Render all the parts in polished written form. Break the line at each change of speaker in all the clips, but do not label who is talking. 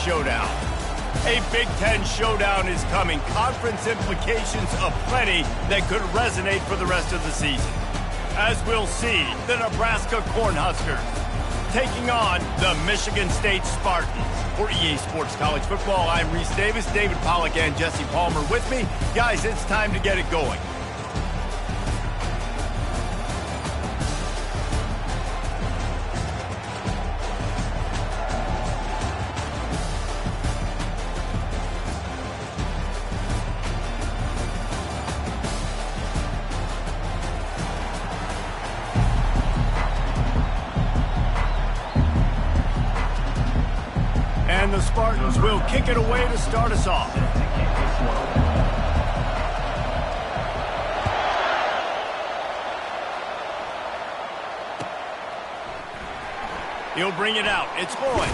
showdown. A Big Ten showdown is coming. Conference implications aplenty that could resonate for the rest of the season. As we'll see, the Nebraska Cornhuskers taking on the Michigan State Spartans. For EA Sports College Football, I'm Reese Davis, David Pollack, and Jesse Palmer with me. Guys, it's time to get it going. And the Spartans will kick it away to start us off. He'll bring it out. It's Hoy.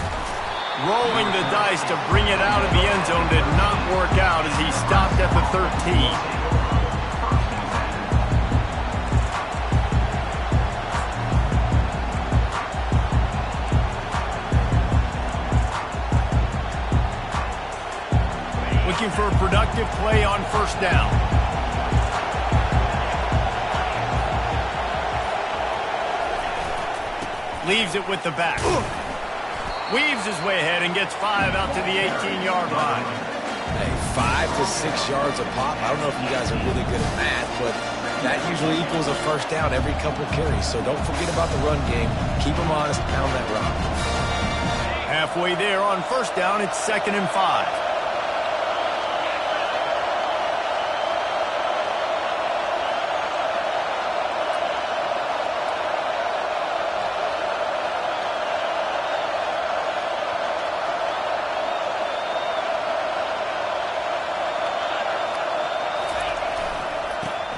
Rolling the dice to bring it out of the end zone did not work out as he stopped at the 13. Looking for a productive play on first down. Leaves it with the back. Weaves his way ahead and gets 5 out to the 18-yard line.
Hey, 5 to 6 yards a pop. I don't know if you guys are really good at math, but that usually equals a first down every couple carries. So don't forget about the run game. Keep them honest, pound that rock.
Halfway there on first down, it's 2nd and 5.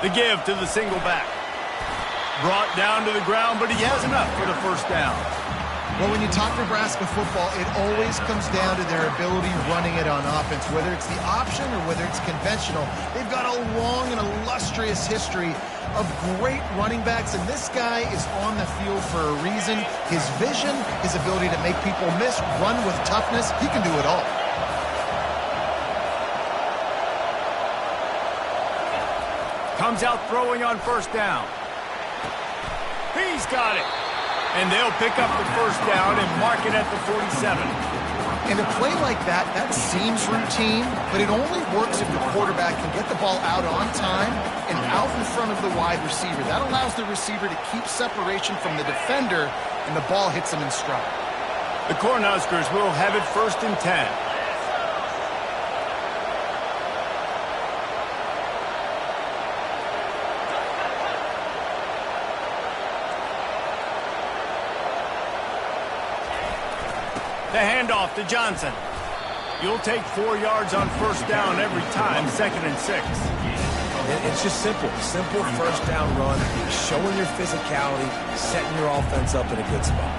The give to the single back. Brought down to the ground, but he has enough for the first down.
Well, when you talk Nebraska football, it always comes down to their ability running it on offense, whether it's the option or whether it's conventional. They've got a long and illustrious history of great running backs, and this guy is on the field for a reason. His vision, his ability to make people miss, run with toughness, he can do it all.
Comes out throwing on first down. He's got it. And they'll pick up the first down and mark it at the 47.
And a play like that, that seems routine, but it only works if the quarterback can get the ball out on time and out in front of the wide receiver. That allows the receiver to keep separation from the defender, and the ball hits him in stride.
The Cornhuskers will have it 1st and 10. The handoff to Johnson. You'll take 4 yards on first down every time, 2nd and 6.
It's just simple. Simple first down run, showing your physicality, setting your offense up in a good spot.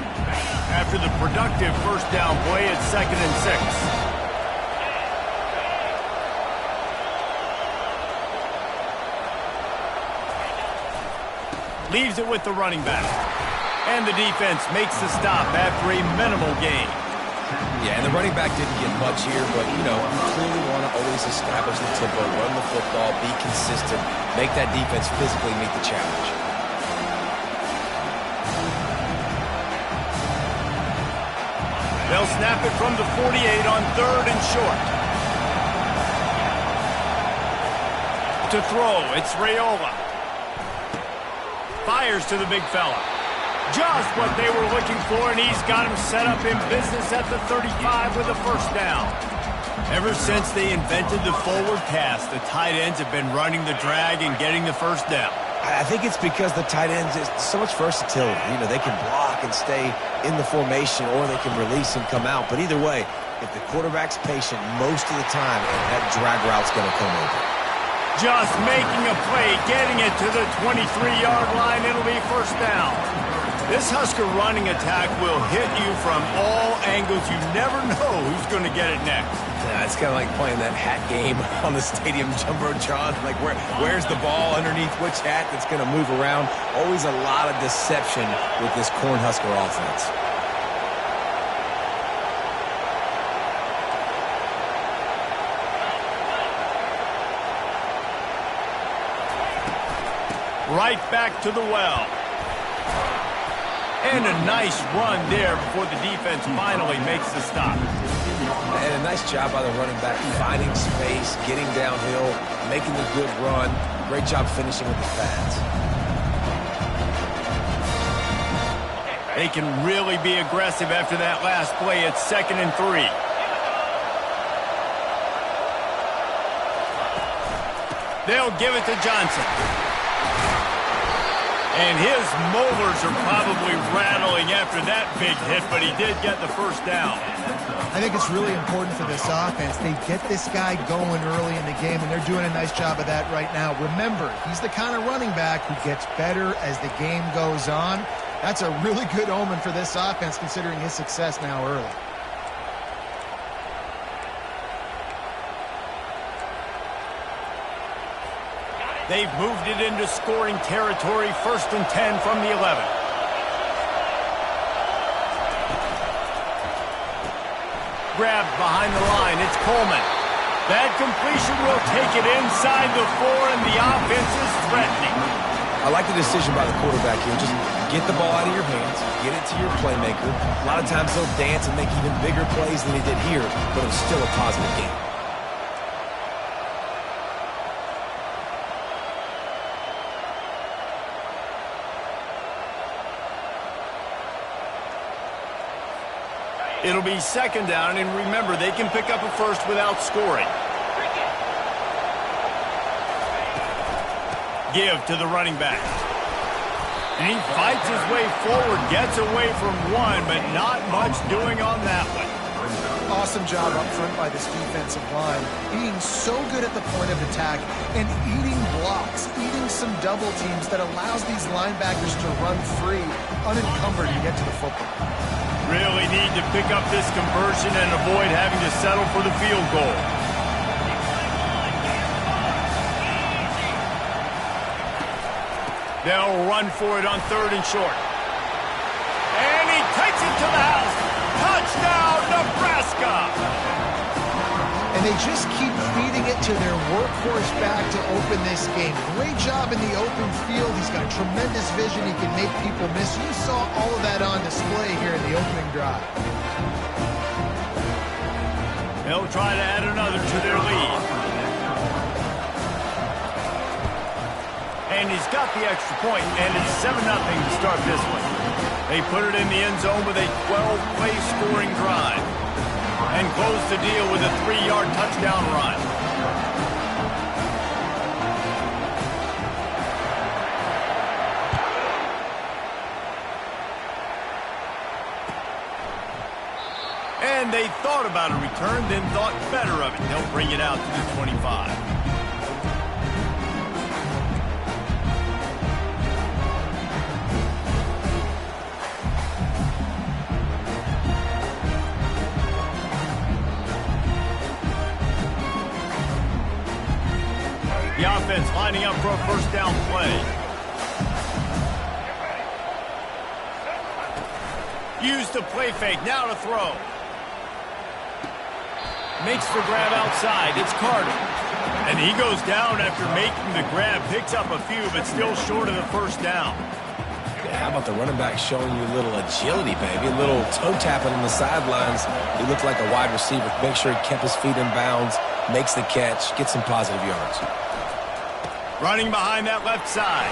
After the productive first down play, it's 2nd and 6. Leaves it with the running back. And the defense makes the stop after a minimal gain.
Yeah, and the running back didn't get much here, but, you know, you clearly want to always establish the tempo, run the football, be consistent, make that defense physically meet the challenge.
They'll snap it from the 48 on 3rd and short. To throw, it's Raiola. Fires to the big fella. Just what they were looking for, and he's got him set up in business at the 35 with a first down. Ever since they invented the forward pass, the tight ends have been running the drag and getting the first down.
I think it's because the tight ends is so much versatility. You know, they can block and stay in the formation, or they can release and come out. But either way, if the quarterback's patient most of the time, that drag route's going to come over.
Just making a play, getting it to the 23-yard line. It'll be first down. This Husker running attack will hit you from all angles. You never know who's going to get it next.
Yeah, it's kind of like playing that hat game on the stadium jumbotron. Like, where's the ball underneath which hat that's going to move around? Always a lot of deception with this Cornhusker offense.
Right back to the well. And a nice run there before the defense finally makes the stop.
And a nice job by the running back, finding space, getting downhill, making a good run. Great job finishing with the pads.
They can really be aggressive after that last play. It's 2nd and 3. They'll give it to Johnson. And his molars are probably rattling after that big hit, but he did get the first down.
I think it's really important for this offense. They get this guy going early in the game, and they're doing a nice job of that right now. Remember, he's the kind of running back who gets better as the game goes on. That's a really good omen for this offense, considering his success now early.
They've moved it into scoring territory, 1st and 10 from the 11. Grabbed behind the line, it's Coleman. That completion will take it inside the 4, and the offense is threatening.
I like the decision by the quarterback here. Just get the ball out of your hands, get it to your playmaker. A lot of times he'll dance and make even bigger plays than he did here, but it was still a positive game.
It'll be 2nd down, and remember, they can pick up a first without scoring. Give to the running back. And he fights his way forward, gets away from one, but not much doing on that one.
Awesome job up front by this defensive line, being so good at the point of attack and eating blocks, eating some double teams that allows these linebackers to run free, unencumbered, and get to the football.
Really need to pick up this conversion and avoid having to settle for the field goal. They'll run for it on 3rd and short. And he takes it to the house. Touchdown, Nebraska!
And they just keep feeding it to their workhorse back to open this game. Great job in the open field. He's got tremendous vision. He can make people miss. You saw all of that on display here in the opening drive.
They'll try to add another to their lead. And he's got the extra point, and it's 7-0 to start this one. They put it in the end zone with a 12-play scoring drive and close the deal with a 3-yard touchdown run. And they thought about a return, then thought better of it. They'll bring it out to the 25. The offense lining up for a first down play. Use the play fake, now to throw. Makes the grab outside, it's Carter. And he goes down after making the grab, picks up a few, but still short of the first down.
Yeah, how about the running back showing you a little agility, baby? A little toe tapping on the sidelines. He looked like a wide receiver. Make sure he kept his feet in bounds, makes the catch, gets some positive yards.
Running behind that left side.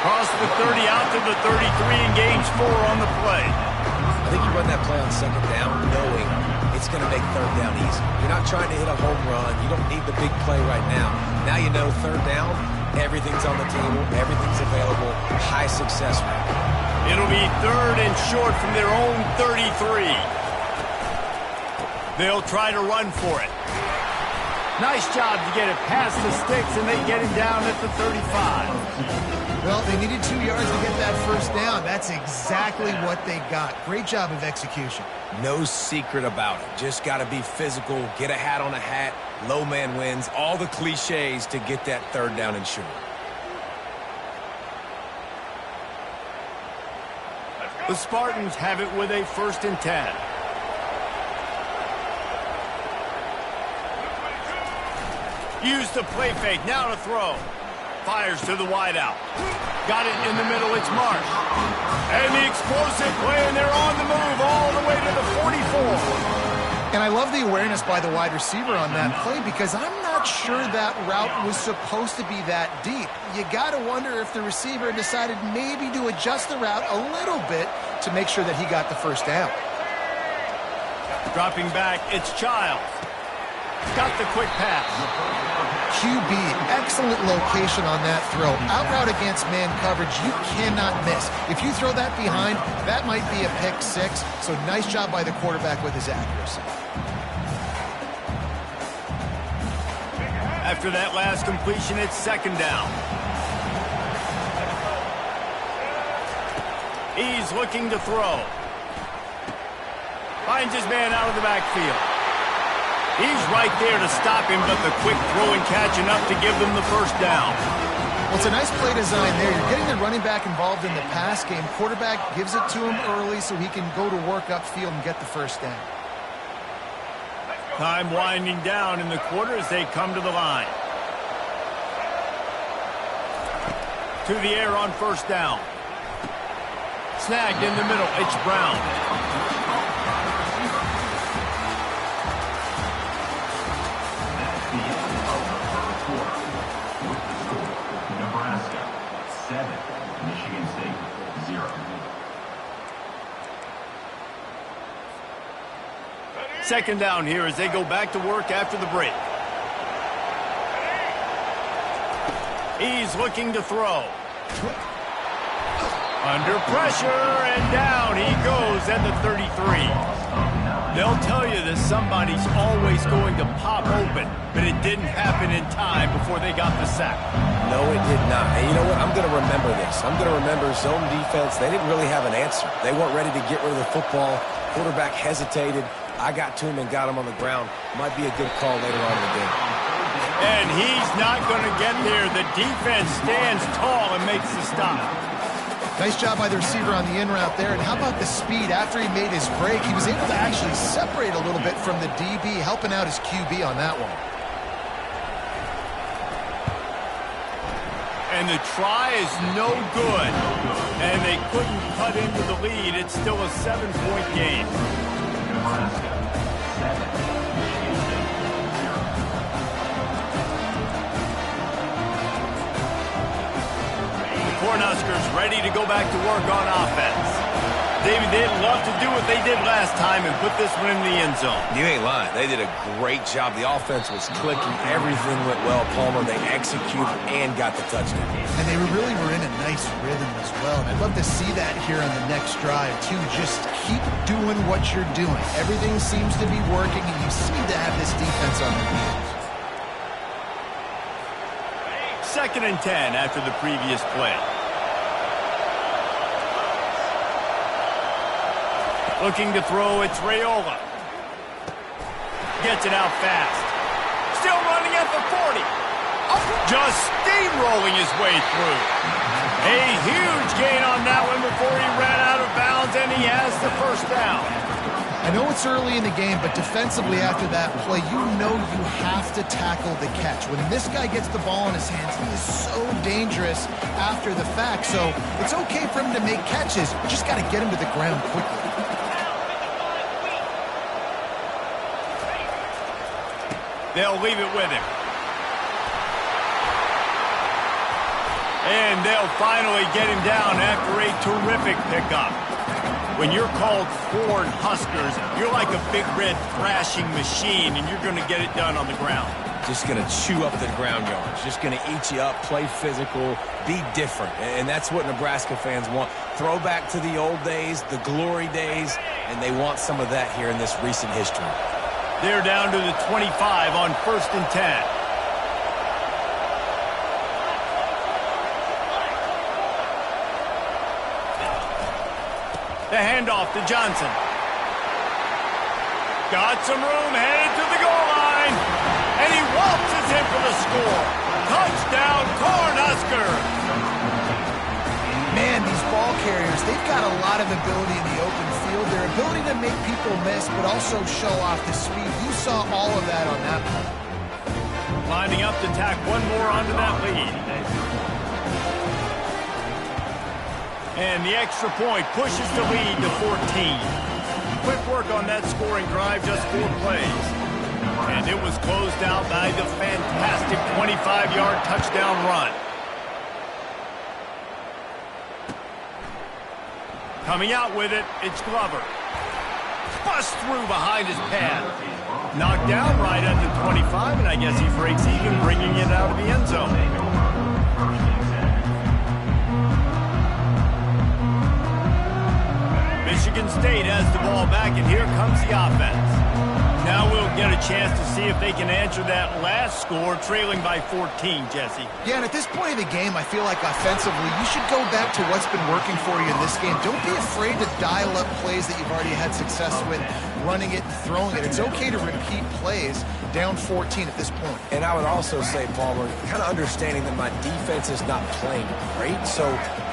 Cross the 30 out to the 33 and gains 4 on the play.
I think you run that play on 2nd down knowing it's going to make 3rd down easy. You're not trying to hit a home run. You don't need the big play right now. Now you know 3rd down, everything's on the table, everything's available, high success rate.
It'll be 3rd and short from their own 33. They'll try to run for it. Nice job to get it past the sticks, and they get him down at the 35.
Well, they needed 2 yards to get that first down. That's exactly what they got. Great job of execution.
No secret about it. Just got to be physical, get a hat on a hat, low man wins, all the cliches to get that 3rd down and short.
The Spartans have it with a 1st and 10. Use the play fake, now to throw. Fires to the wideout. Got it in the middle. It's Marsh. And the explosive play, and they're on the move all the way to the 44.
And I love the awareness by the wide receiver on that play because I'm not sure that route was supposed to be that deep. You got to wonder if the receiver decided maybe to adjust the route a little bit to make sure that he got the first down.
Dropping back, it's Childs. Got the quick pass.
QB, excellent location on that throw. Out route against man coverage, you cannot miss. If you throw that behind, that might be a pick six. So nice job by the quarterback with his accuracy.
After that last completion, it's second down. He's looking to throw. Finds his man out of the backfield. He's right there to stop him, but the quick throw and catch enough to give them the first down.
Well, it's a nice play design there. You're getting the running back involved in the pass game. Quarterback gives it to him early so he can go to work upfield and get the first down.
Time winding down in the quarter as they come to the line. To the air on first down. Snagged in the middle. It's Brown.
Nebraska 7, Michigan State 0.
Second down here as they go back to work after the break. He's looking to throw. Under pressure, and down he goes at the 33. They'll tell you that somebody's always going to pop open, but it didn't happen in time before they got the sack.
No, it did not. And you know what? I'm going to remember this. I'm going to remember zone defense. They didn't really have an answer. They weren't ready to get rid of the football. Quarterback hesitated. I got to him and got him on the ground. Might be a good call later on in the game.
And he's not going to get there. The defense stands tall and makes the stop.
Nice job by the receiver on the in route there. And how about the speed? After he made his break, he was able to actually separate a little bit from the DB, helping out his QB on that one.
And the try is no good. And they couldn't cut into the lead. It's still a 7-point game.
Nebraska 7, Michigan State 0.
Cornhuskers ready to go back to work on offense. David, they'd love to do what they did last time and put this one in the end zone.
You ain't lying. They did a great job. The offense was clicking. Everything went well. Palmer, they executed and got the touchdown.
And they really were in a nice rhythm as well. And I'd love to see that here on the next drive, too. Just keep doing what you're doing. Everything seems to be working, and you seem to have this defense on their heels.
2nd and 10 after the previous play. Looking to throw, it's Raiola. Gets it out fast. Still running at the 40. Just steamrolling his way through. A huge gain on that one before he ran out of bounds, and he has the first down.
I know it's early in the game, but defensively after that play, you know you have to tackle the catch. When this guy gets the ball in his hands, he is so dangerous after the fact. So it's okay for him to make catches. You just got to get him to the ground quickly.
They'll leave it with him. And they'll finally get him down after a terrific pickup. When you're called Cornhuskers, you're like a big red thrashing machine, and you're going to get it done on the ground.
Just going to chew up the ground yards. Just going to eat you up, play physical, be different. And that's what Nebraska fans want. Throwback to the old days, the glory days, and they want some of that here in this recent history.
They're down to the 25 on 1st and 10. The handoff to Johnson. Got some room, headed to the goal line. And he waltzes in for the score. Touchdown, Cornhuskers.
Man, these ball carriers, they've got a lot of ability in the open field. Their ability to make people miss, but also show off the speed. You saw all of that on that play.
Lining up to tack one more onto that lead. And the extra point pushes the lead to 14. Quick work on that scoring drive, just 4 plays. And it was closed out by the fantastic 25-yard touchdown run. Coming out with it, it's Glover. Bust through behind his pad. Knocked down right at the 25, and I guess he breaks even, bringing it out of the end zone. Michigan State has the ball back, and here comes the offense. Now we'll get a chance to see if they can answer that last score, trailing by 14, Jesse.
Yeah, and at this point of the game, I feel like offensively, you should go back to what's been working for you in this game. Don't be afraid to dial up plays that you've already had success with, running it and throwing it. It's okay to repeat plays down 14 at this point.
And I would also say, Palmer, kind of understanding that my defense is not playing great, so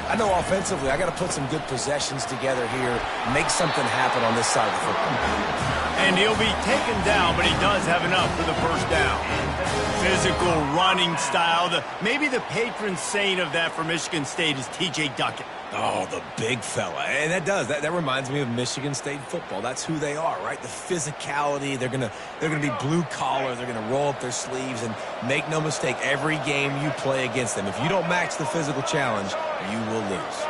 I know offensively I got to put some good possessions together here, make something happen on this side of the football.
And he'll be taken down, but he does have enough for the first down. Physical running style. Maybe the patron saint of that for Michigan State is T.J. Duckett.
Oh, the big fella. And that reminds me of Michigan State football. That's who they are, right? The physicality. They're gonna be blue collar. They're gonna roll up their sleeves, and make no mistake, every game you play against them, if you don't match the physical challenge, you will lose.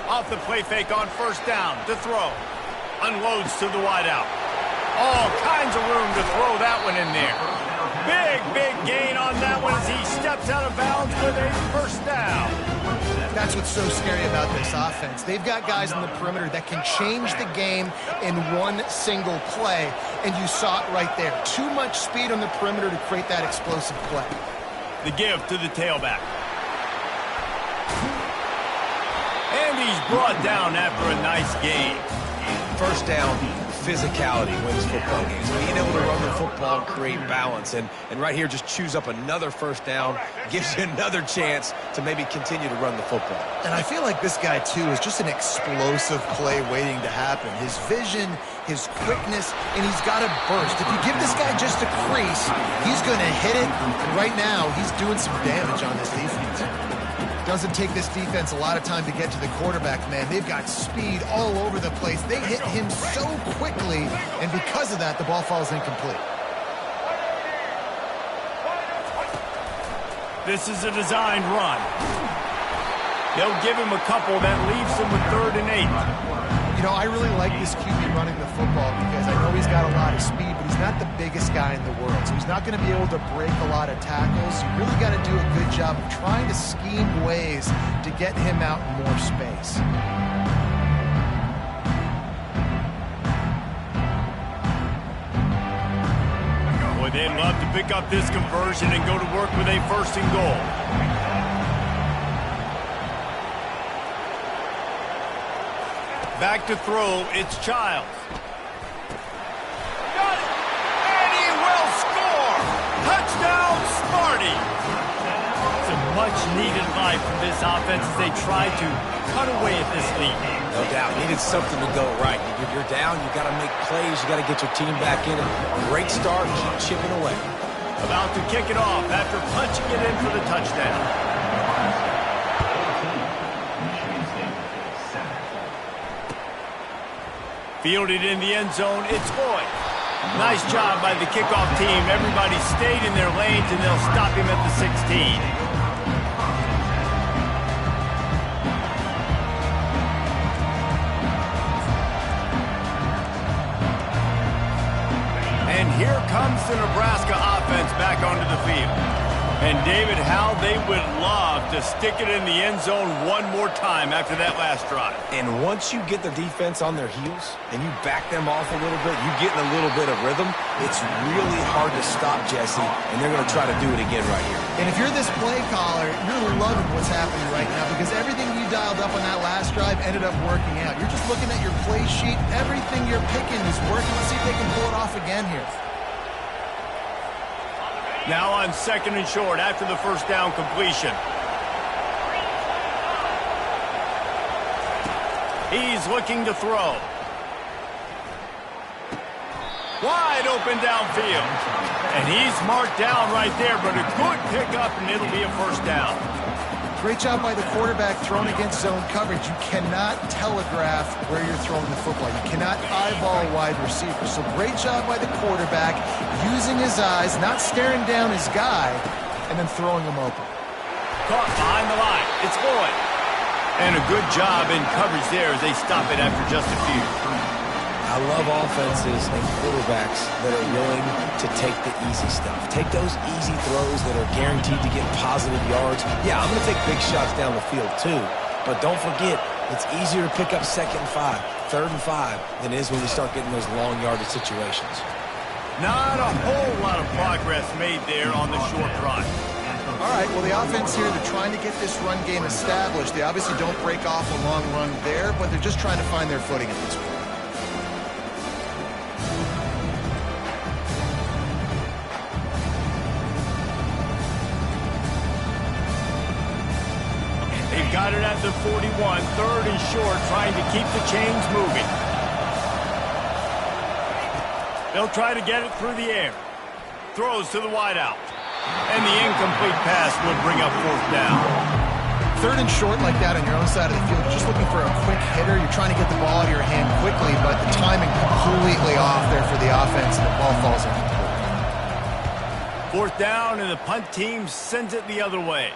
Off the play fake on first down to throw. Unloads to the wideout. All kinds of room to throw that one in there. Big gain on that one as he steps out of bounds with a first down.
That's what's so scary about this offense. They've got guys in the perimeter that can change the game in one single play, and you saw it right there. Too much speed on the perimeter to create that explosive play.
The give to the tailback. And he's brought down after a nice game.
First down, physicality wins football games. Being able to run the football and create balance. And right here, just choose up another first down, gives you another chance to maybe continue to run the football.
And I feel like this guy, too, is just an explosive play waiting to happen. His vision, his quickness, and he's got a burst. If you give this guy just a crease, he's going to hit it. And right now, he's doing some damage on this defense. Doesn't take this defense a lot of time to get to the quarterback, man. They've got speed all over the place. They hit him so quickly, and because of that, the ball falls incomplete.
This is a designed run. They'll give him a couple that leaves him with 3rd and 8.
You know, I really like this QB running the football because I know he's got a lot of speed, but he's not the biggest guy in the world. So he's not going to be able to break a lot of tackles. You really got to do a good job of trying to scheme ways to get him out in more space.
Boy, they'd love to pick up this conversion and go to work with a 1st and goal. Back to throw, it's Childs. Got it! And he will score! Touchdown, Sparty! It's a much-needed life from this offense as they try to cut away at this lead.
No doubt. Needed something to go right. You're down, you got to make plays, you got to get your team back in. Great start, keep chipping away.
About to kick it off after punching it in for the touchdown. Fielded in the end zone, it's Floyd. Nice job by the kickoff team. Everybody stayed in their lanes, and they'll stop him at the 16. And here comes the Nebraska offense back onto the field. And David, how they would love to stick it in the end zone one more time after that last drive.
And once you get the defense on their heels and you back them off a little bit, you get in a little bit of rhythm, it's really hard to stop Jesse, and they're going to try to do it again right here.
And if you're this play caller, you're loving what's happening right now because everything you dialed up on that last drive ended up working out. You're just looking at your play sheet. Everything you're picking is working. Let's see if they can pull it off again here.
Now on 2nd and short after the first down completion. He's looking to throw. Wide open downfield. And he's marked down right there, but a good pickup, and it'll be a first down.
Great job by the quarterback throwing against zone coverage. You cannot telegraph where you're throwing the football. You cannot eyeball a wide receiver. So great job by the quarterback using his eyes, not staring down his guy, and then throwing him open.
Caught behind the line. It's Lloyd. And a good job in coverage there as they stop it after just a few.
I love offenses and quarterbacks that are willing to take the easy stuff. Take those easy throws that are guaranteed to get positive yards. Yeah, I'm going to take big shots down the field too. But don't forget, it's easier to pick up 2nd and 5, 3rd and 5 than it is when you start getting those long yardage situations.
Not a whole lot of progress made there on the short drive.
All right, well, the offense here, they're trying to get this run game established. They obviously don't break off a long run there, but they're just trying to find their footing at this point.
They've got it at the 41, 3rd and short, trying to keep the chains moving. They'll try to get it through the air. Throws to the wideout. And the incomplete pass will bring up 4th down.
3rd and short like that on your own side of the field, you're just looking for a quick hitter. You're trying to get the ball out of your hand quickly, but the timing completely off there for the offense, and the ball falls incomplete.
4th down, and the punt team sends it the other way.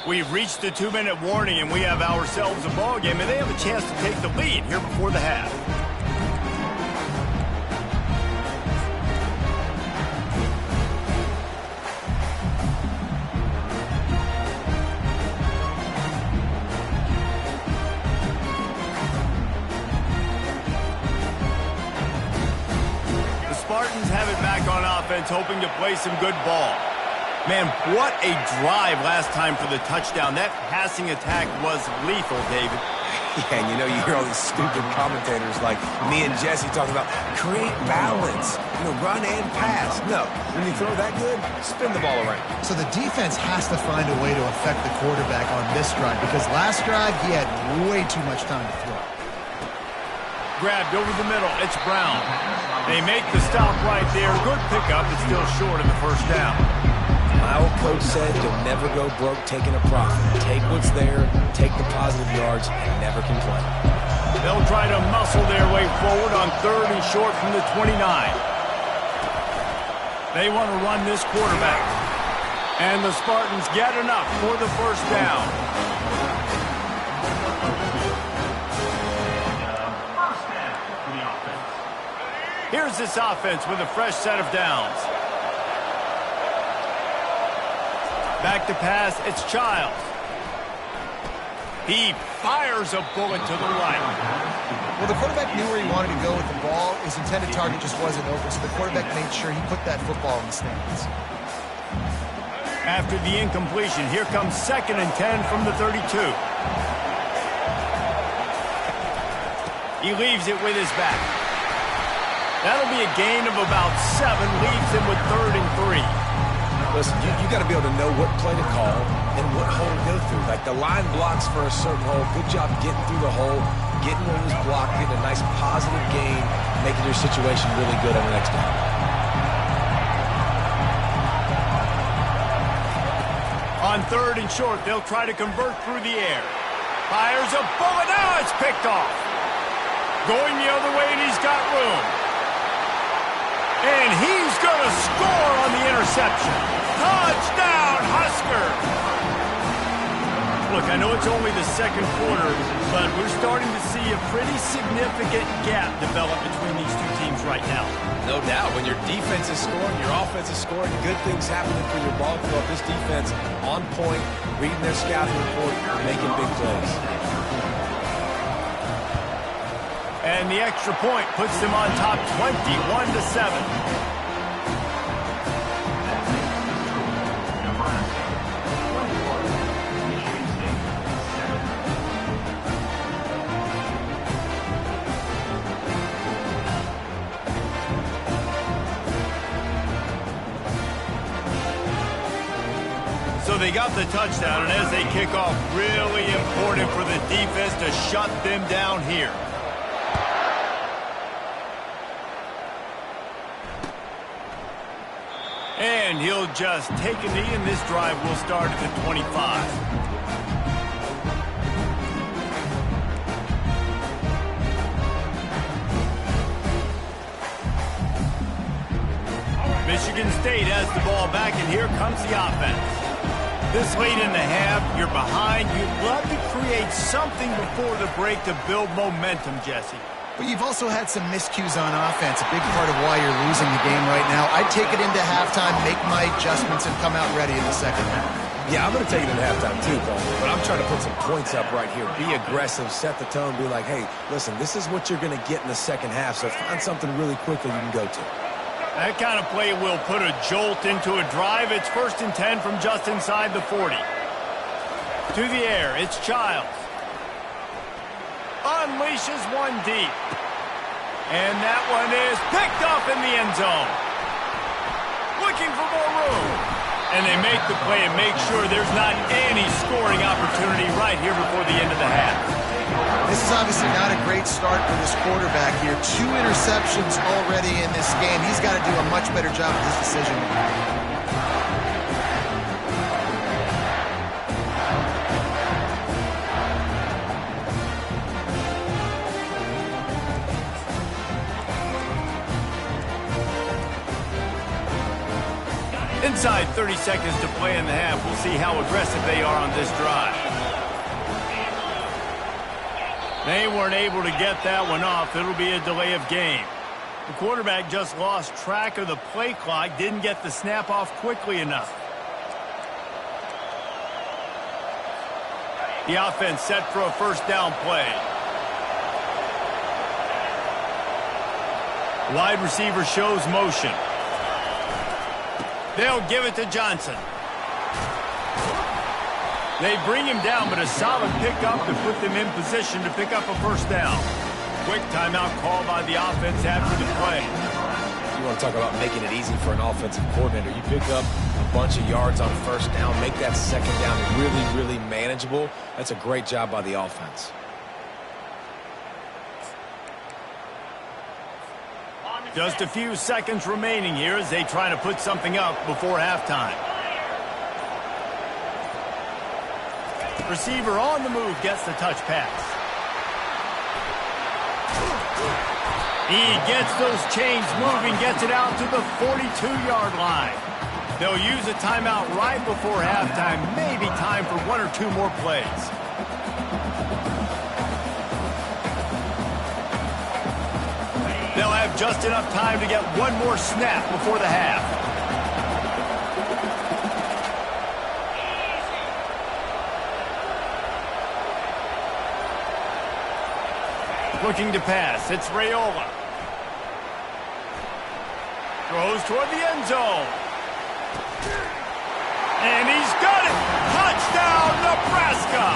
We've reached the 2-minute warning, and we have ourselves a ball game, and they have a chance to take the lead here before the half. The Spartans have it back on offense, hoping to play some good ball. Man, what a drive last time for the touchdown. That passing attack was lethal, David.
Yeah, and you know, you hear all these stupid commentators like me and Jesse talking about create balance, run and pass. No, when you throw that good, spin the ball around.
So the defense has to find a way to affect the quarterback on this drive, because last drive he had way too much time to throw.
Grabbed over the middle. It's Brown. They make the stop right there. Good pickup, but still short in the first down.
My old coach said you'll never go broke taking a profit. Take what's there, take the positive yards, and never complain.
They'll try to muscle their way forward on 3rd and short from the 29. They want to run this quarterback. And the Spartans get enough for the first down. Here's this offense with a fresh set of downs. Back to pass, it's Childs. He fires a bullet to the right.
Well, the quarterback knew where he wanted to go with the ball. His intended target just wasn't open, so the quarterback made sure he put that football in the stands.
After the incompletion, here comes 2nd and 10 from the 32. He leaves it with his back. That'll be a gain of about 7, leaves him with 3rd and 3.
Listen, you got to be able to know what play to call and what hole to go through. Like the line blocks for a certain hole. Good job getting through the hole, getting what was blocked, getting a nice positive gain, making your situation really good on the next down.
On 3rd and short, they'll try to convert through the air. Fires a bullet. Now it's picked off. Going the other way, and he's got room. And he's going to score on the interception. Touchdown, Husker! Look, I know it's only the 2nd quarter, but we're starting to see a pretty significant gap develop between these two teams right now.
No doubt. When your defense is scoring, your offense is scoring, good things happening for your ball club. This defense on point, reading their scouting report, making big plays.
And the extra point puts them on top 21-7. So they got the touchdown, and as they kick off, really important for the defense to shut them down here. And he'll just take a knee, and this drive will start at the 25. Michigan State has the ball back, and here comes the offense. This late in the half, you're behind. You'd love to create something before the break to build momentum, Jesse.
But you've also had some miscues on offense, a big part of why you're losing the game right now. I'd take it into halftime, make my adjustments, and come out ready in the second half.
Yeah, I'm going to take it into halftime too, Coleman, but I'm trying to put some points up right here. Be aggressive, set the tone, be like, hey, listen, this is what you're going to get in the second half, so find something really quickly you can go to.
That kind of play will put a jolt into a drive. It's 1st and 10 from just inside the 40. To the air, it's Childs. Unleashes one deep. And that one is picked up in the end zone. Looking for more room. And they make the play and make sure there's not any scoring opportunity right here before the end of the half.
This is obviously not a great start for this quarterback here. 2 interceptions already in this game. He's got to do a much better job of his decision.
Inside 30 seconds to play in the half. We'll see how aggressive they are on this drive. They weren't able to get that one off. It'll be a delay of game. The quarterback just lost track of the play clock, didn't get the snap off quickly enough. The offense set for a first down play. Wide receiver shows motion. They'll give it to Johnson. They bring him down, but a solid pickup to put them in position to pick up a first down. Quick timeout called by the offense after the play.
You want to talk about making it easy for an offensive coordinator. You pick up a bunch of yards on first down, make that second down really, really manageable. That's a great job by the offense.
Just a few seconds remaining here as they try to put something up before halftime. Receiver on the move gets the touch pass. He gets those chains moving, gets it out to the 42-yard line. They'll use a timeout right before halftime. Maybe time for 1 or 2 more plays. They'll have just enough time to get one more snap before the half. Looking to pass. It's Raiola. Throws toward the end zone. And he's got it. Touchdown, Nebraska.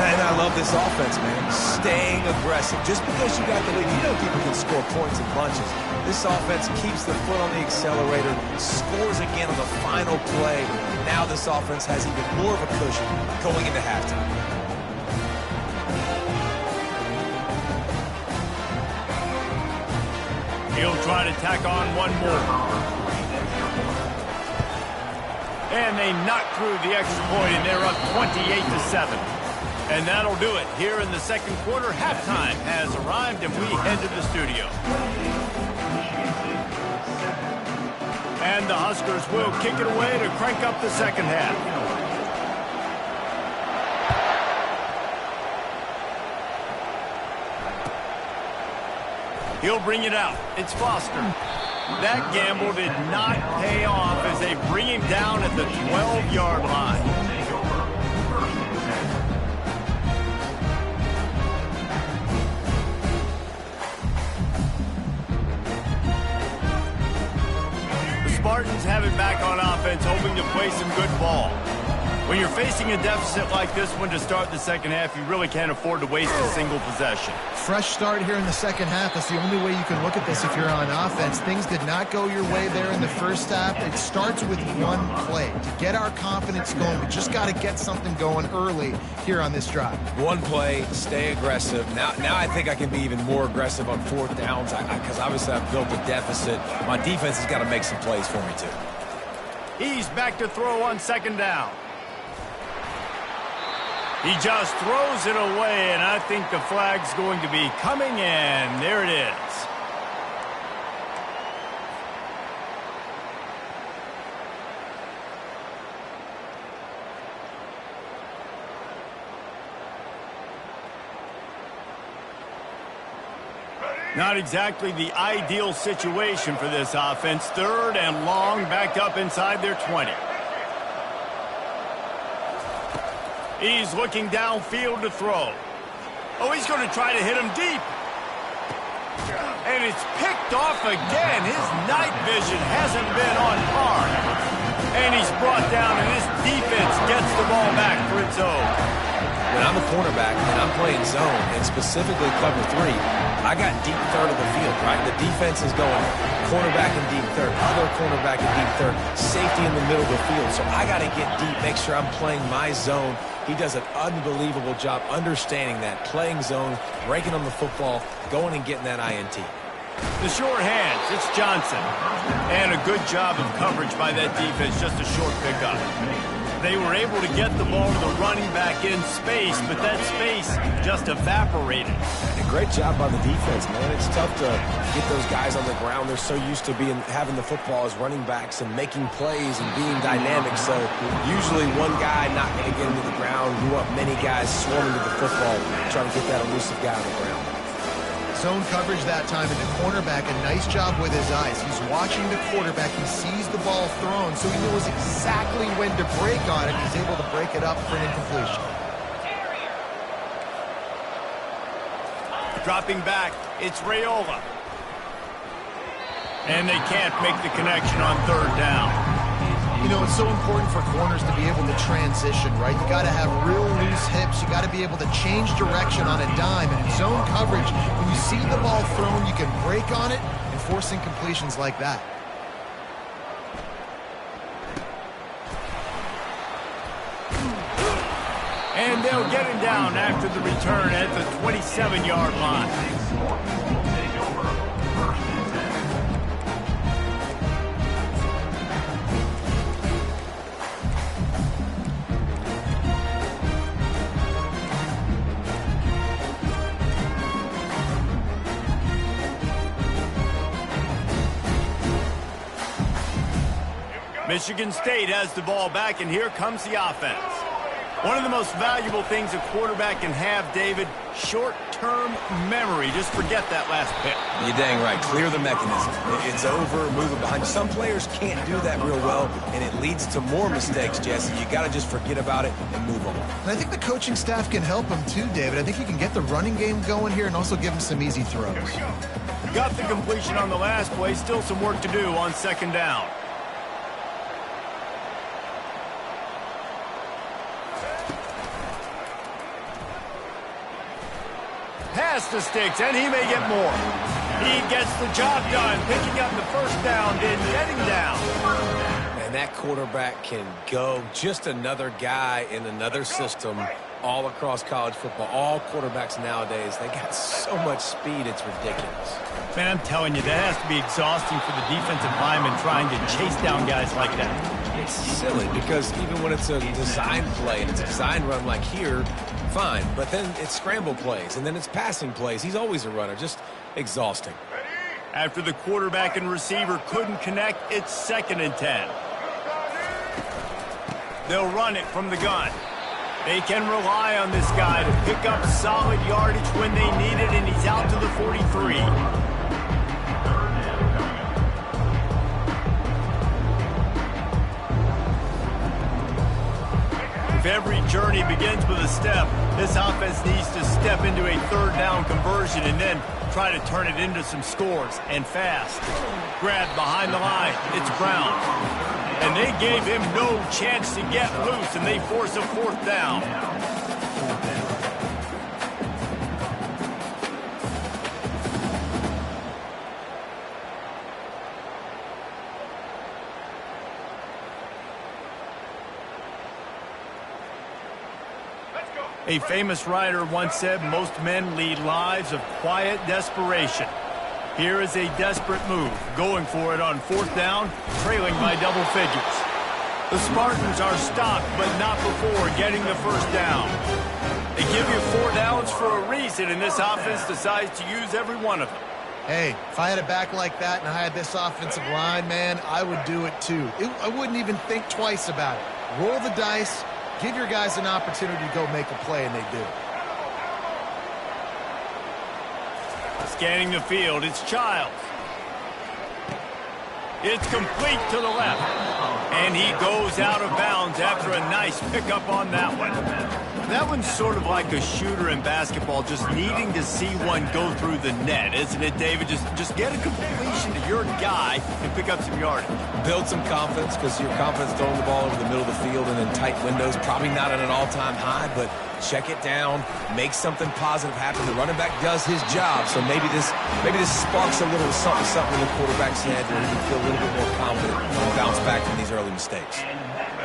And I love this offense, man. Staying aggressive. Just because you got the lead, you know people can score points in bunches. This offense keeps the foot on the accelerator, scores again on the final play. Now this offense has even more of a cushion going into halftime.
He'll try to tack on one more. And they knock through the extra point, and they're up 28-7. And that'll do it here in the second quarter. Halftime has arrived, and we head to the studio. And the Huskers will kick it away to crank up the second half. He'll bring it out. It's Foster. That gamble did not pay off as they bring him down at the 12-yard line. The Spartans have it back on offense, hoping to play some good ball. When you're facing a deficit like this one to start the second half, you really can't afford to waste a single possession.
Fresh start here in the second half. That's the only way you can look at this if you're on offense. Things did not go your way there in the first half. It starts with one play. To get our confidence going, we just got to get something going early here on this drive.
One play, stay aggressive. Now I think I can be even more aggressive on fourth downs because obviously I've built a deficit. My defense has got to make some plays for me too.
He's back to throw on second down. He just throws it away, and I think the flag's going to be coming in. There it is. Not exactly the ideal situation for this offense. Third and long, backed up inside their 20. He's looking downfield to throw. Oh, he's going to try to hit him deep. And it's picked off again. His night vision hasn't been on par. And he's brought down, and his defense gets the ball back for its own.
When I'm a cornerback and I'm playing zone, and specifically cover 3, I got deep third of the field, right? The defense is going cornerback in deep third, other cornerback in deep third, safety in the middle of the field. So I got to get deep, make sure I'm playing my zone. He does an unbelievable job understanding that, playing zone, breaking on the football, going and getting that INT.
The short hands, it's Johnson. And a good job of coverage by that defense, just a short pickup. They were able to get the ball to the running back in space, but that space just evaporated.
And great job by the defense, man. It's tough to get those guys on the ground. They're so used to having the football as running backs and making plays and being dynamic. So usually one guy not going to get into the ground. You want many guys swarming to the football, trying to get that elusive guy on the ground.
Zone coverage that time, and the cornerback, a nice job with his eyes. He's watching the quarterback. He sees the ball thrown, so he knows exactly when to break on it. He's able to break it up for an incompletion.
Dropping back, it's Raiola. And they can't make the connection on third down.
You know, it's so important for corners to be able to transition, right? You got to have real loose hips. You got to be able to change direction on a dime. And in zone coverage, when you see the ball thrown, you can break on it and force incompletions like that.
And they'll get him down after the return at the 27-yard line. Michigan State has the ball back, and here comes the offense. One of the most valuable things a quarterback can have, David, short-term memory. Just forget that last pick.
You're dang right. Clear the mechanism. It's over, move it behind. Some players can't do that real well, and it leads to more mistakes, Jesse. You got to just forget about it and move on.
And I think the coaching staff can help him too, David. I think he can get the running game going here and also give him some easy throws.
Got the completion on the last play. Still some work to do on second down. Pass the sticks, and he may get more. He gets the job done, picking up the first down, then getting down.
And that quarterback can go. Just another guy in another system all across college football. All quarterbacks nowadays, they got so much speed, it's ridiculous.
Man, I'm telling you, that has to be exhausting for the defensive lineman trying to chase down guys like that.
It's silly because even when it's a design play and it's a design run like here, fine. But then it's scramble plays and then it's passing plays. He's always a runner. Just exhausting.
After the quarterback and receiver couldn't connect, it's 2nd and 10. They'll run it from the gun. They can rely on this guy to pick up solid yardage when they need it, and he's out to the 43. If every journey begins with a step, this offense needs to step into a third down conversion and then try to turn it into some scores, and fast. Grabbed behind the line. It's Brown. And they gave him no chance to get loose, and they force a 4th down. A famous writer once said, most men lead lives of quiet desperation. Here is a desperate move, going for it on 4th down, trailing by double figures. The Spartans are stopped, but not before getting the 1st down. They give you 4 downs for a reason, and this offense decides to use every one of them.
Hey, if I had a back like that and I had this offensive line, man, I would do it too. I wouldn't even think twice about it. Roll the dice, give your guys an opportunity to go make a play, and they do.
Scanning the field, it's Childs. It's complete to the left. And he goes out of bounds after a nice pickup on that one. That one's sort of like a shooter in basketball, just needing to see one go through the net, isn't it, David? Just get a completion to your guy and pick up some yardage.
Build some confidence, because your confidence throwing the ball over the middle of the field and in tight windows, probably not at an all-time high, but check it down, make something positive happen. The running back does his job, so maybe this sparks a little something in the quarterback's head where he can feel a little bit more confident and bounce back from these early mistakes.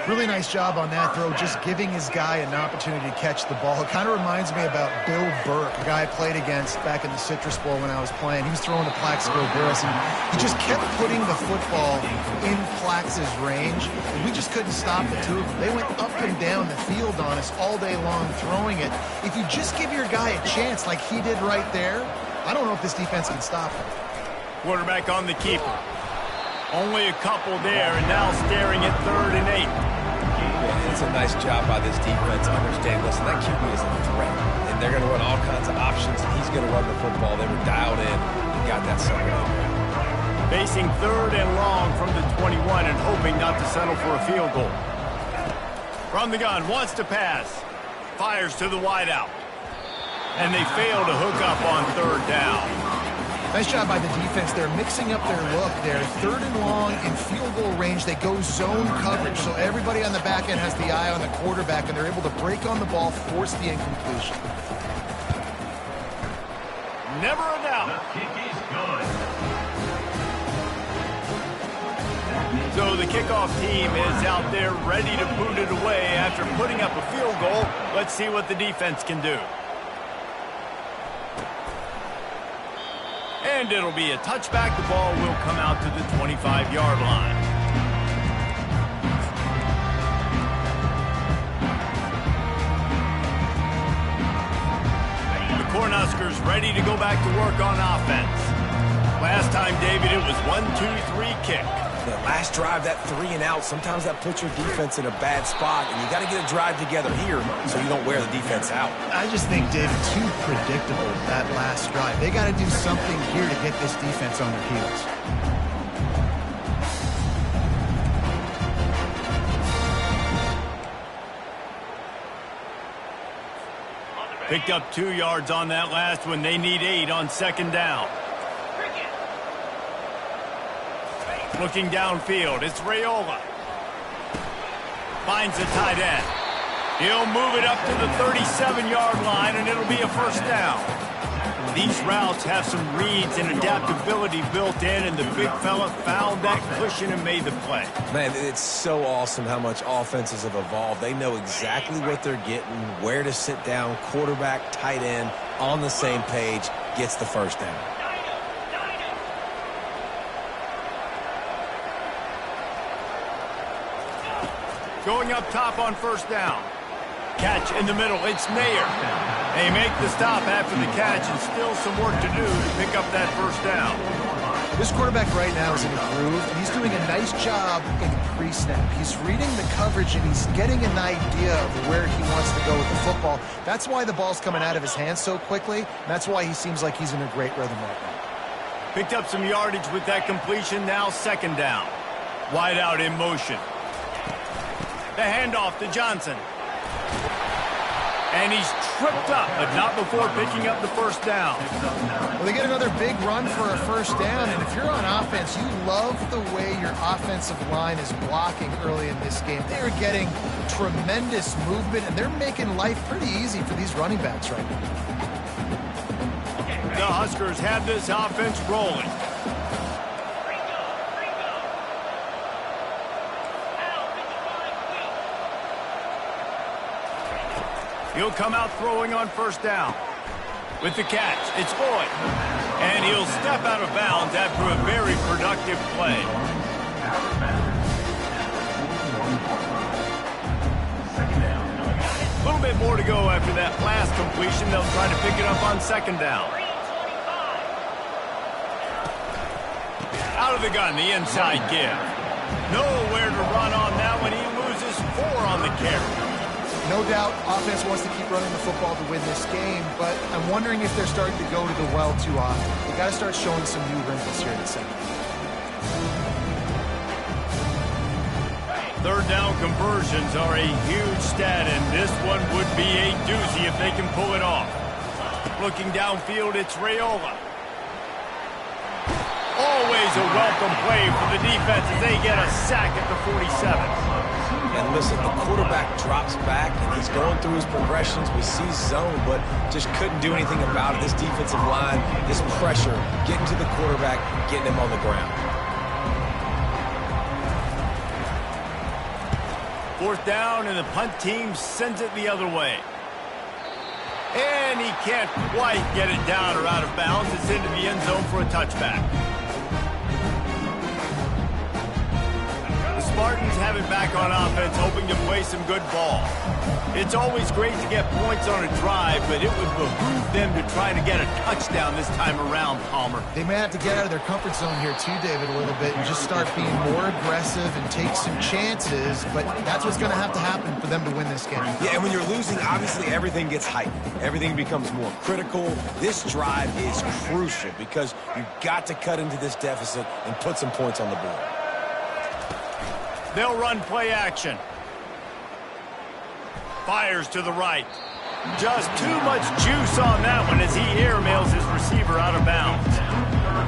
Really nice job on that throw, just giving his guy an opportunity to catch the ball. It kind of reminds me about Bill Burke, a guy I played against back in the Citrus Bowl when I was playing. He was throwing to Plaxico Burress, and he just kept putting the football in Plax's range, and we just couldn't stop the two of them. They went up and down the field on us all day long throwing it. If you just give your guy a chance like he did right there, I don't know if this defense can stop him.
Quarterback on the keeper. Only a couple there, and now staring at 3rd and 8.
It's a nice job by this defense to understand, listen, that QB is a threat, and they're going to run all kinds of options, and he's going to run the football. They were dialed in and got that sucker out there.
Facing 3rd and long from the 21 and hoping not to settle for a field goal. From the gun, wants to pass. Fires to the wideout. And they fail to hook up on 3rd down.
Nice job by the defense. They're mixing up their look there. 3rd and long in field goal range. They go zone coverage, so everybody on the back end has the eye on the quarterback, and they're able to break on the ball, force the incompletion.
Never a doubt.
The kick is good.
So the kickoff team is out there ready to boot it away after putting up a field goal. Let's see what the defense can do. And it'll be a touchback. The ball will come out to the 25-yard line. The Cornhuskers ready to go back to work on offense. Last time, David, it was 1-2-3 kick.
The last drive, that 3 and out, sometimes that puts your defense in a bad spot, and you got to get a drive together here so you don't wear the defense out.
I just think, David, too predictable, that last drive. They got to do something here to get this defense on their heels.
Picked up 2 yards on that last one. They need 8 on 2nd down. Looking downfield, it's Raiola. Finds the tight end. He'll move it up to the 37-yard line, and it'll be a 1st down. These routes have some reads and adaptability built in, and the big fella found that cushion and made the play.
Man, it's so awesome how much offenses have evolved. They know exactly what they're getting, where to sit down, quarterback, tight end, on the same page, gets the 1st down.
Going up top on 1st down. Catch in the middle. It's Mayer. They make the stop after the catch, and still some work to do to pick up that 1st down.
This quarterback right now is in a groove, and he's doing a nice job in pre-snap. He's reading the coverage, and he's getting an idea of where he wants to go with the football. That's why the ball's coming out of his hands so quickly, and that's why he seems like he's in a great rhythm right now.
Picked up some yardage with that completion. Now 2nd down. Wide out in motion. The handoff to Johnson. And he's tripped up, but not before picking up the first down.
Well, they get another big run for a first down, and if you're on offense, you love the way your offensive line is blocking early in this game. They are getting tremendous movement, and they're making life pretty easy for these running backs right now.
The Huskers have this offense rolling. He'll come out throwing on first down. With the catch, it's Boyd. And he'll step out of bounds after a very productive play. A little bit more to go after that last completion. They'll try to pick it up on second down. Out of the gun, the inside give. Nowhere to run on that one. He loses 4 on the carry.
No doubt, offense wants to keep running the football to win this game, but I'm wondering if they're starting to go to the well too often. They got to start showing some new wrinkles here in the second.
Third down conversions are a huge stat, and this one would be a doozy if they can pull it off. Looking downfield, it's Raiola. Always a welcome play for the defense as they get a sack at the 47.
And listen, the quarterback drops back, and he's going through his progressions. We see zone, but just couldn't do anything about it. This defensive line, this pressure, getting to the quarterback, getting him on the ground.
Fourth down, and the punt team sends it the other way. And he can't quite get it down or out of bounds. It's into the end zone for a touchback. Spartans have it back on offense, hoping to play some good ball. It's always great to get points on a drive, but it would behoove them to try to get a touchdown this time around, Palmer.
They may have to get out of their comfort zone here too, David, a little bit and just start being more aggressive and take some chances, but that's what's going to have to happen for them to win this game.
Yeah, and when you're losing, obviously everything gets heightened. Everything becomes more critical. This drive is crucial because you've got to cut into this deficit and put some points on the board.
They'll run play action. Fires to the right. Just too much juice on that one as he airmails his receiver out of bounds.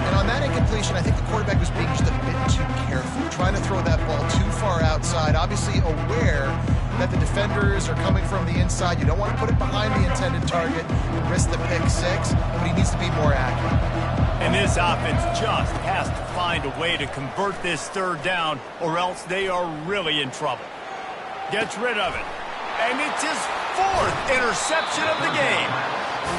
And on that incompletion, I think the quarterback was being just a bit too careful, trying to throw that ball too far outside, obviously aware that the defenders are coming from the inside. You don't want to put it behind the intended target and risk the pick six, but he needs to be more accurate.
And this offense just has to find a way to convert this third down, or else they are really in trouble. Gets rid of it. And it's his 4th interception of the game.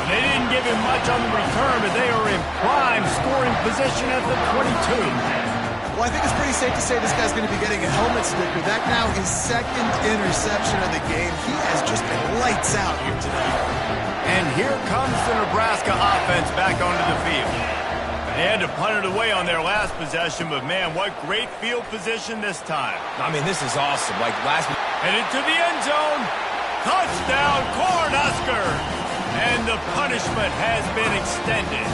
They didn't give him much on the return, but they are in prime scoring position at the 22.
Well, I think it's pretty safe to say this guy's going to be getting a helmet sticker. That now his 2nd interception of the game. He has just been lights out here tonight.
And here comes the Nebraska offense back onto the field. They had to punt it away on their last possession, but man, what great field position this time.
I mean, this is awesome. Like last...
And into the end zone. Touchdown, Cornhuskers! And the punishment has been extended.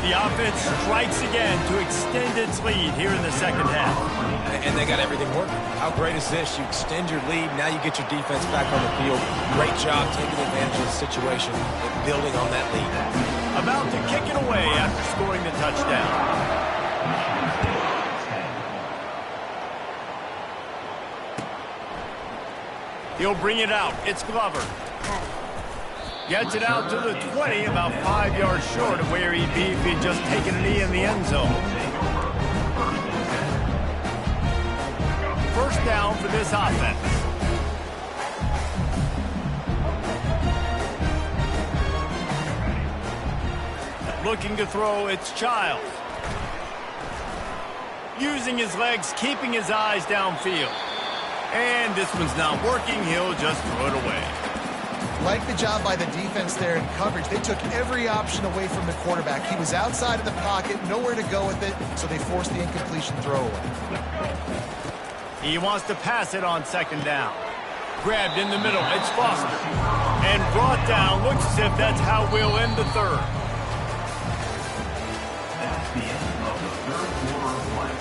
The offense strikes again to extend its lead here in the second half.
And they got everything working. How great is this? You extend your lead, now you get your defense back on the field. Great job taking advantage of the situation and building on that lead.
About to kick it away after scoring the touchdown. He'll bring it out. It's Glover. Gets it out to the 20, about 5 yards short of where he'd be if he'd just taken a knee in the end zone. First down for this offense. Looking to throw, it's Childs. Using his legs, keeping his eyes downfield. And this one's not working, he'll just throw it away.
Like the job by the defense there in coverage. They took every option away from the quarterback. He was outside of the pocket, nowhere to go with it, so they forced the incompletion throwaway.
He wants to pass it on second down. Grabbed in the middle, it's Foster. And brought down, looks as if that's how we'll end the third.
That's the end of the third quarter of play.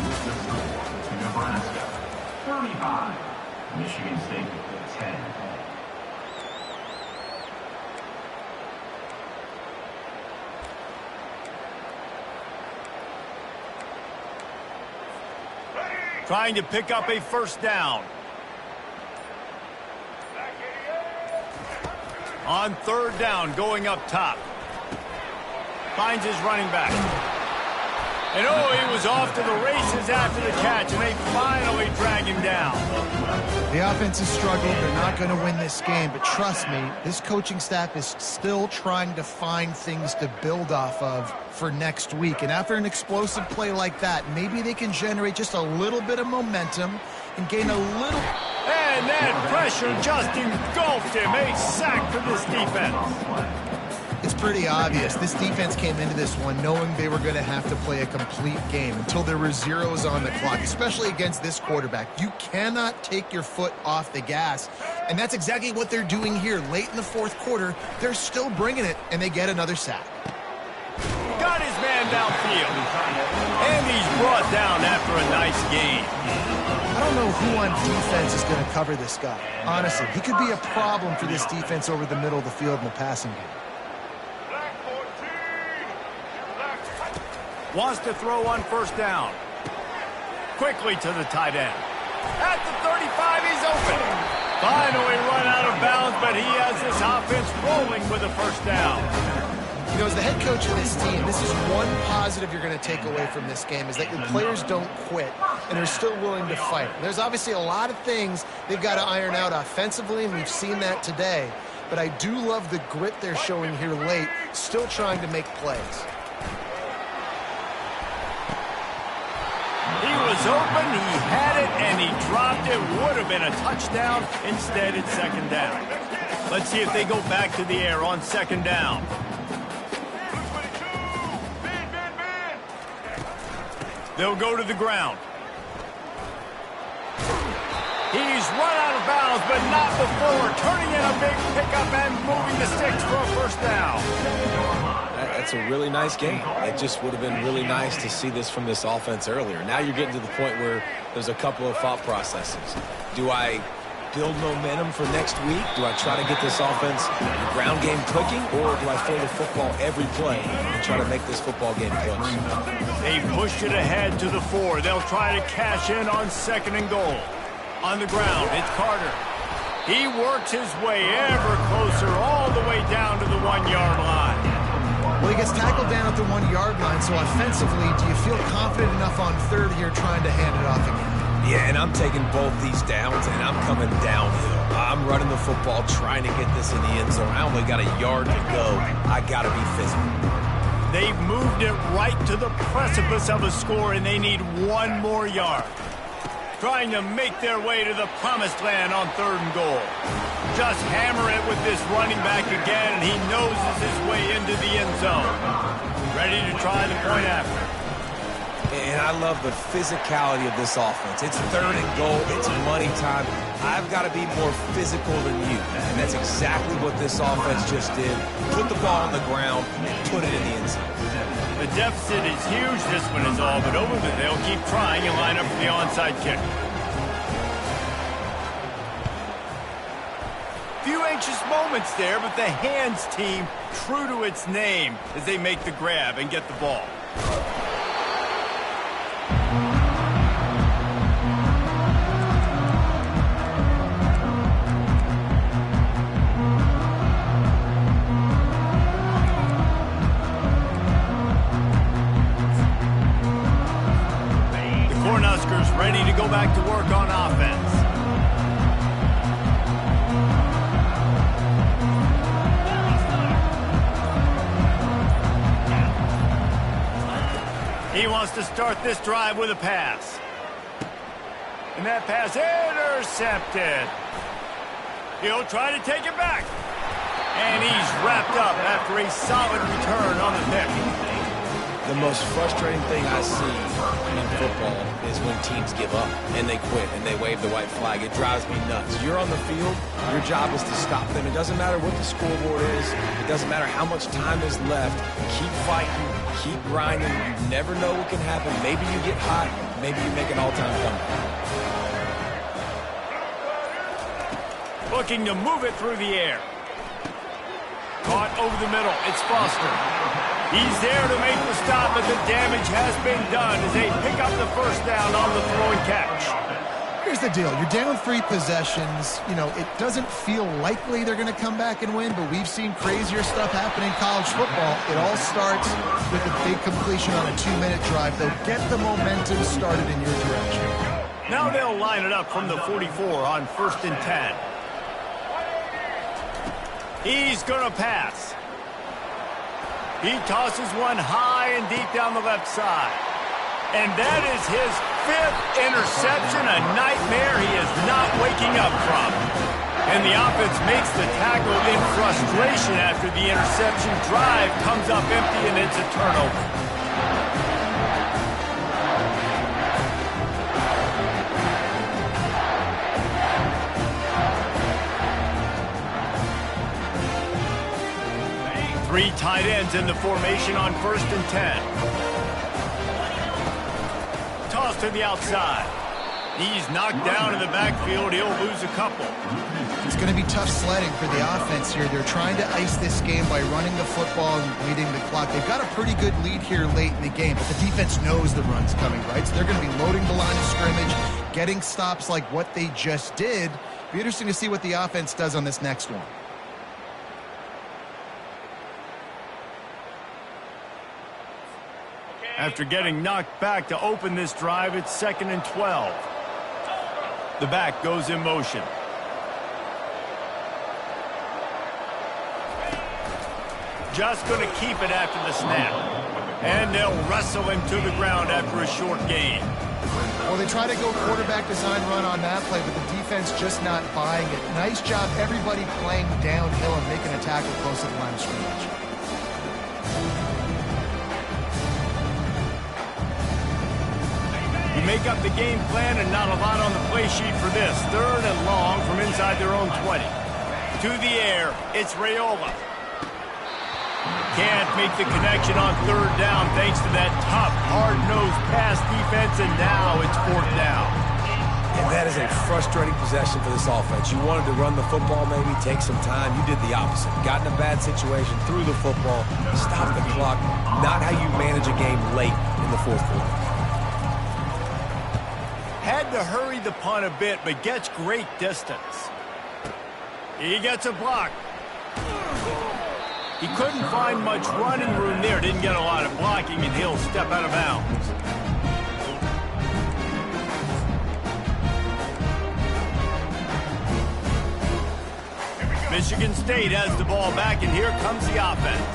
With the score, Nebraska 35, Michigan State 10.
Trying to pick up a first down. On third down, going up top. Finds his running back. And oh, he was off to the races after the catch, and they finally drag him down.
The offense has struggled. They're not going to win this game, but trust me, this coaching staff is still trying to find things to build off of for next week. And after an explosive play like that, maybe they can generate just a little bit of momentum and gain a little...
And that pressure just engulfed him. A sack for this defense.
It's pretty obvious. This defense came into this one knowing they were going to have to play a complete game until there were zeros on the clock, especially against this quarterback. You cannot take your foot off the gas, and that's exactly what they're doing here. Late in the fourth quarter, they're still bringing it, and they get another sack.
Got his man downfield, and he's brought down after a nice gain.
I don't know who on defense is going to cover this guy. Honestly, he could be a problem for this defense over the middle of the field in the passing game.
Wants to throw on first down. Quickly to the tight end. At the 35, he's open. Finally run out of bounds, but he has this offense rolling with a first down.
You know, as the head coach of this team, this is one positive you're going to take away from this game, is that your players don't quit and are still willing to fight. There's obviously a lot of things they've got to iron out offensively, and we've seen that today. But I do love the grit they're showing here late, still trying to make plays.
He was open, he had it, and he dropped it. Would have been a touchdown. Instead, it's second down. Let's see if they go back to the air on second down. They'll go to the ground. He's run out of bounds, but not before. Turning in a big pickup and moving the sticks for a first down.
That's a really nice game. It just would have been really nice to see this from this offense earlier. Now you're getting to the point where there's a couple of thought processes. Do I build momentum for next week? Do I try to get this offense, the ground game clicking, or do I throw the football every play and try to make this football game close?
They pushed it ahead to the 4. They'll try to cash in on second and goal. On the ground, it's Carter. He works his way ever closer all the way down to the 1-yard line.
Well, he gets tackled down at the 1-yard line, so offensively, do you feel confident enough on third here trying to hand it off again?
Yeah, and I'm taking both these downs, and I'm coming downhill. I'm running the football, trying to get this in the end zone. I only got a yard to go. I got to be physical.
They've moved it right to the precipice of a score, and they need one more yard. Trying to make their way to the promised land on third and goal. Just hammer it with this running back again, and he noses his way into the end zone. Ready to try the point after.
And I love the physicality of this offense. It's third and goal. It's money time. I've got to be more physical than you. And that's exactly what this offense just did. Put the ball on the ground and put it in the end zone.
The deficit is huge. This one is all but over, but they'll keep trying and line up for the onside kick. Few anxious moments there, but the hands team true to its name as they make the grab and get the ball. Ready to go back to work on offense. He wants to start this drive with a pass. And that pass intercepted. He'll try to take it back. And he's wrapped up after a solid return on the pick.
The most frustrating thing I see in football is when teams give up and they quit and they wave the white flag. It drives me nuts. You're on the field. Your job is to stop them. It doesn't matter what the scoreboard is. It doesn't matter how much time is left. Keep fighting. Keep grinding. You never know what can happen. Maybe you get hot. Maybe you make an all-time comeback.
Looking to move it through the air. Caught over the middle. It's Foster. He's there to make the stop, but the damage has been done as they pick up the first down on the throw and catch.
Here's the deal. You're down 3 possessions. You know, it doesn't feel likely they're going to come back and win, but we've seen crazier stuff happen in college football. It all starts with a big completion on a 2-minute drive. They'll get the momentum started in your direction.
Now they'll line it up from the 44 on 1st and 10. He's going to pass. He tosses one high and deep down the left side. And that is his 5th interception, a nightmare he is not waking up from. And the offense makes the tackle in frustration after the interception. Drive comes up empty, and it's a turnover. Three tight ends in the formation on 1st and 10. Toss to the outside. He's knocked down in the backfield. He'll lose a couple.
It's going to be tough sledding for the offense here. They're trying to ice this game by running the football and bleeding the clock. They've got a pretty good lead here late in the game, but the defense knows the run's coming, right? So they're going to be loading the line of scrimmage, getting stops like what they just did. Be interesting to see what the offense does on this next one.
After getting knocked back to open this drive, it's 2nd and 12. The back goes in motion. Just going to keep it after the snap. And they'll wrestle him to the ground after a short gain.
Well, they try to go quarterback design run on that play, but the defense just not buying it. Nice job, everybody playing downhill and making a tackle close to the line of scrimmage.
You make up the game plan and not a lot on the play sheet for this. 3rd and long from inside their own 20. To the air, it's Raiola. Can't make the connection on 3rd down thanks to that tough, hard-nosed pass defense, and now it's 4th down.
And that is a frustrating possession for this offense. You wanted to run the football, maybe take some time. You did the opposite. Got in a bad situation, threw the football, stopped the clock. Not how you manage a game late in the 4th quarter.
Had to hurry the punt a bit, but gets great distance. He gets a block. He couldn't find much running room there. Didn't get a lot of blocking, and he'll step out of bounds. Michigan State has the ball back, and here comes the offense.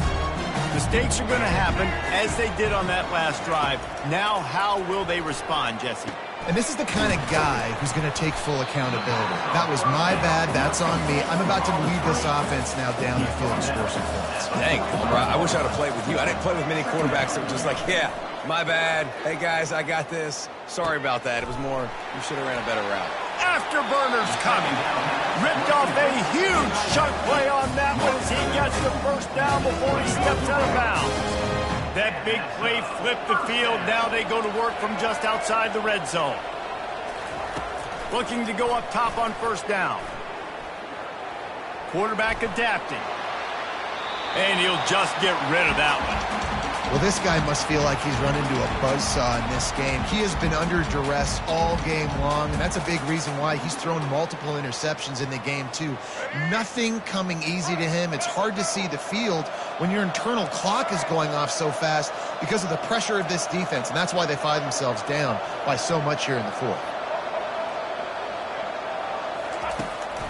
Mistakes are going to happen, as they did on that last drive. Now, how will they respond, Jesse?
And this is the kind of guy who's going to take full accountability. That was my bad. That's on me. I'm about to lead this offense now down the field and score some points.
Dang, I wish I'd have played with you. I didn't play with many quarterbacks that were just like, yeah, my bad. Hey, guys, I got this. Sorry about that. It was more, you should have ran a better route.
Afterburners coming. Ripped off a huge chunk play on that one as he gets the first down before he steps out of bounds. That big play flipped the field. Now they go to work from just outside the red zone. Looking to go up top on 1st down. Quarterback adapting. And he'll just get rid of that one.
Well, this guy must feel like he's run into a buzzsaw in this game. He has been under duress all game long, and that's a big reason why he's thrown multiple interceptions in the game, too. Nothing coming easy to him. It's hard to see the field when your internal clock is going off so fast because of the pressure of this defense, and that's why they find themselves down by so much here in the 4th.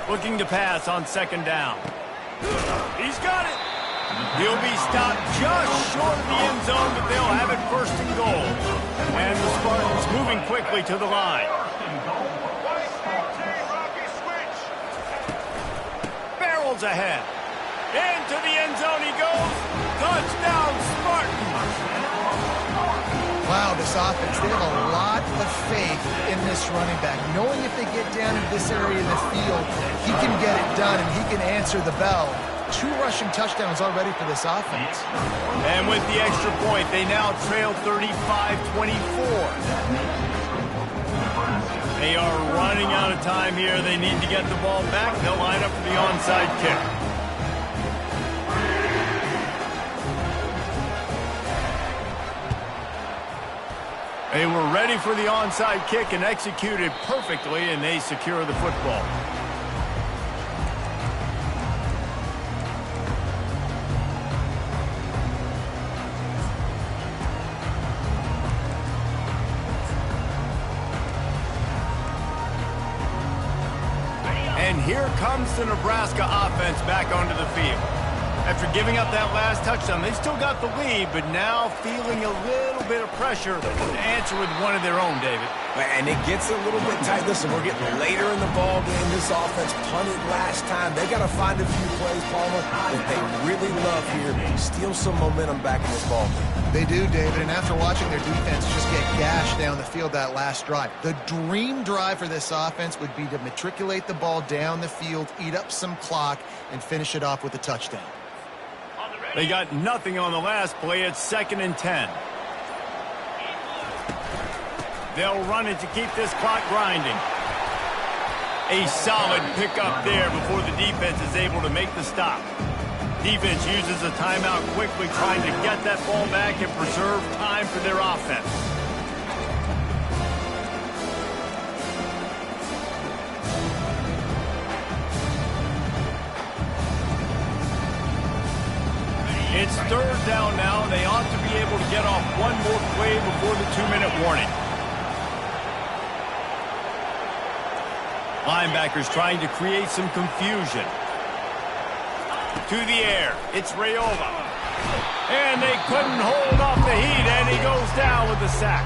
Looking to pass on 2nd down. He's got it. He'll be stopped just short of the end zone, but they'll have it 1st and goal. And the Spartans moving quickly to the line. Barrels ahead. Into the end zone he goes. Touchdown, Spartans.
Wow, this offense, they have a lot of faith in this running back. Knowing if they get down into this area of the field, he can get it done and he can answer the bell. 2 rushing touchdowns already for this offense.
And with the extra point, they now trail 35-24. They are running out of time here. They need to get the ball back. They'll line up for the onside kick. They were ready for the onside kick and executed perfectly, and they secure the football. And here comes the Nebraska offense back onto the field. After giving up that last touchdown, they still got the lead, but now feeling a little bit of pressure to answer with one of their own, David.
And it gets a little bit tight. Listen, we're getting later in the ball game. This offense punted last time. They got to find a few plays, Palmer, that they really love here. Steal some momentum back in this ball game.
They do, David, and after watching their defense just get gashed down the field that last drive, the dream drive for this offense would be to matriculate the ball down the field, eat up some clock, and finish it off with a touchdown.
They got nothing on the last play. It's 2nd and 10. They'll run it to keep this clock grinding. A solid pickup there before the defense is able to make the stop. Defense uses a timeout quickly, trying to get that ball back and preserve time for their offense. It's 3rd down now, and they ought to be able to get off one more play before the 2-minute warning. Linebackers trying to create some confusion. To the air, it's Raiola. And they couldn't hold off the heat, and he goes down with the sack.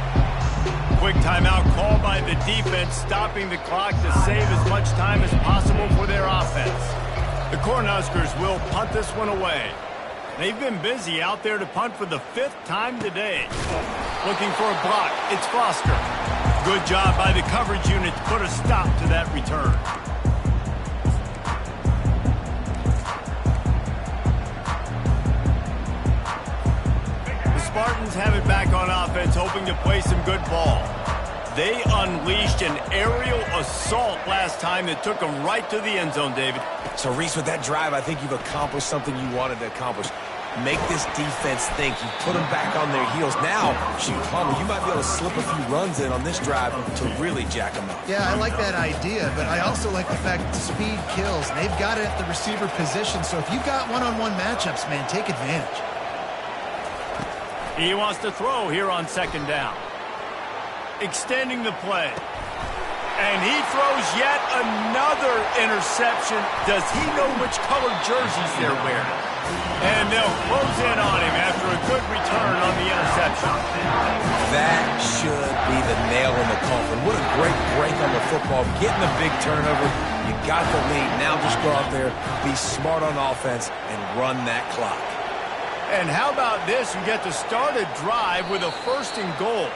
Quick timeout called by the defense, stopping the clock to save as much time as possible for their offense. The Cornhuskers will punt this one away. They've been busy out there to punt for the 5th time today. Looking for a block. It's Foster. Good job by the coverage unit to put a stop to that return. The Spartans have it back on offense, hoping to play some good ball. They unleashed an aerial assault last time that took them right to the end zone, David.
So, Reese, with that drive, I think you've accomplished something you wanted to accomplish. Make this defense think. You put them back on their heels. Now, shoot, Palmer, you might be able to slip a few runs in on this drive to really jack them up.
Yeah, I like that idea, but I also like the fact that speed kills. They've got it at the receiver position, so if you've got one-on-one matchups, man, take advantage.
He wants to throw here on 2nd down. Extending the play. And he throws yet another interception. Does he know which colored jerseys they're wearing? And they'll close in on him after a good return on the interception.
That should be the nail in the coffin. What a great break on the football. Getting a big turnover. You got the lead. Now just go out there, be smart on offense, and run that clock.
And how about this? You get to start a drive with a 1st and goal.